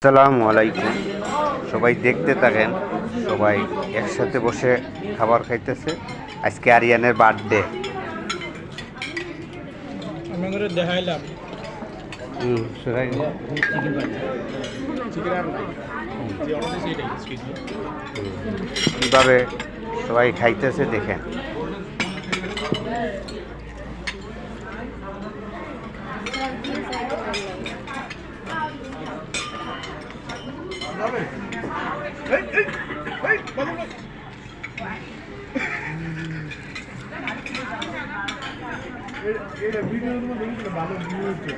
আসসালামু আলাইকুম। সবাই দেখতে থাকেন, সবাই একসাথে বসে খাবার খাইতেছে। আজকে আরিয়ানের বার্থডে। আমাদের দেখাইলাম কীভাবে সবাই খাইতেছে দেখেন। ভিডিওর মধ্যে ভালো ভিউ হচ্ছে।